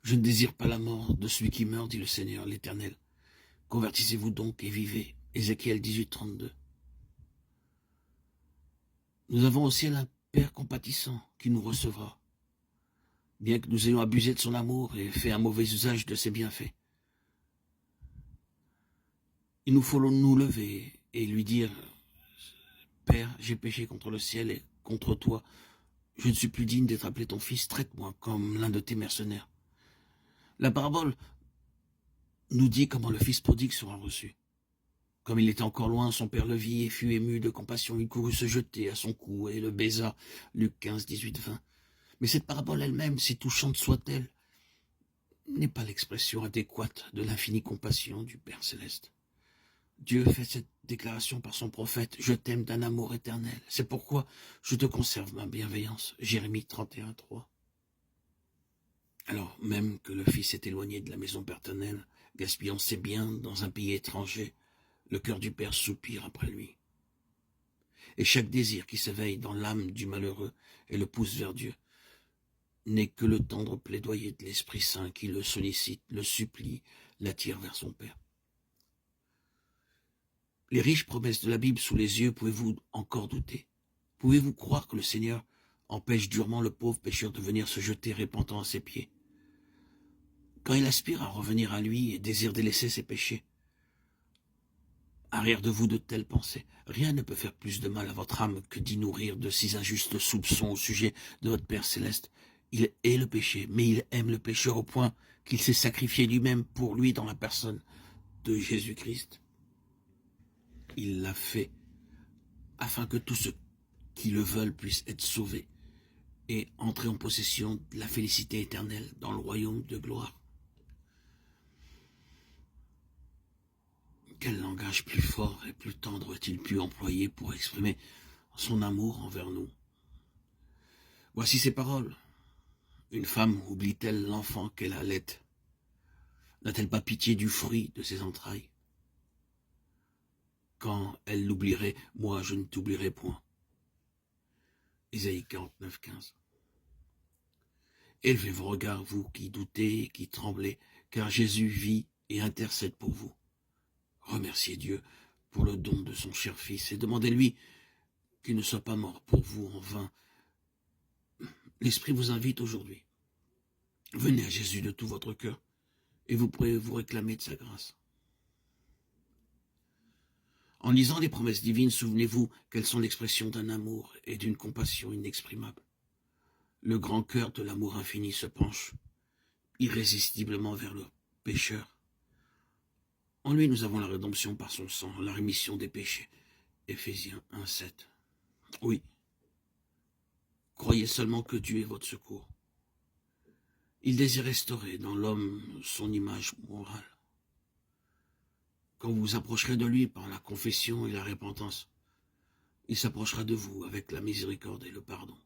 Je ne désire pas la mort de celui qui meurt, dit le Seigneur, l'Éternel. Convertissez-vous donc et vivez. Ézéchiel 18, 32. Nous avons au ciel un Père compatissant qui nous recevra, bien que nous ayons abusé de son amour et fait un mauvais usage de ses bienfaits. Il nous faut nous lever et lui dire, Père, j'ai péché contre le ciel et contre toi. Je ne suis plus digne d'être appelé ton fils, traite-moi comme l'un de tes mercenaires. La parabole nous dit comment le fils prodigue sera reçu. Comme il était encore loin, son père le vit et fut ému de compassion. Il courut se jeter à son cou et le baisa. Luc 15, 18, 20. Mais cette parabole elle-même, si touchante soit-elle, n'est pas l'expression adéquate de l'infinie compassion du Père céleste. Dieu fait cette déclaration par son prophète, « Je t'aime d'un amour éternel. C'est pourquoi je te conserve ma bienveillance. » Jérémie 31, 3. Alors même que le fils est éloigné de la maison paternelle, gaspillant ses biens dans un pays étranger, le cœur du Père soupire après lui. Et chaque désir qui s'éveille dans l'âme du malheureux et le pousse vers Dieu n'est que le tendre plaidoyer de l'Esprit Saint qui le sollicite, le supplie, l'attire vers son Père. Les riches promesses de la Bible sous les yeux, pouvez-vous encore douter? Pouvez-vous croire que le Seigneur empêche durement le pauvre pécheur de venir se jeter repentant à ses pieds? Quand il aspire à revenir à lui et désire délaisser ses péchés, arrière de vous de telles pensées. Rien ne peut faire plus de mal à votre âme que d'y nourrir de si injustes soupçons au sujet de votre Père céleste. Il hait le péché, mais il aime le pécheur au point qu'il s'est sacrifié lui-même pour lui dans la personne de Jésus-Christ. Il l'a fait afin que tous ceux qui le veulent puissent être sauvés et entrer en possession de la félicité éternelle dans le royaume de gloire. Quel langage plus fort et plus tendre a-t-il pu employer pour exprimer son amour envers nous? Voici ces paroles. Une femme oublie-t-elle l'enfant qu'elle allait? N'a-t-elle pas pitié du fruit de ses entrailles? Quand elle l'oublierait, moi je ne t'oublierai point. Ésaïe 49, 15. Élevez vos regards, vous qui doutez et qui tremblez, car Jésus vit et intercède pour vous. Remerciez Dieu pour le don de son cher Fils et demandez-lui qu'il ne soit pas mort pour vous en vain. L'Esprit vous invite aujourd'hui. Venez à Jésus de tout votre cœur et vous pourrez vous réclamer de sa grâce. En lisant les promesses divines, souvenez-vous qu'elles sont l'expression d'un amour et d'une compassion inexprimables. Le grand cœur de l'amour infini se penche irrésistiblement vers le pécheur. En lui, nous avons la rédemption par son sang, la rémission des péchés. Éphésiens 1, 7. Oui. Croyez seulement que Dieu est votre secours. Il désire restaurer dans l'homme son image morale. Quand vous vous approcherez de lui par la confession et la repentance, il s'approchera de vous avec la miséricorde et le pardon.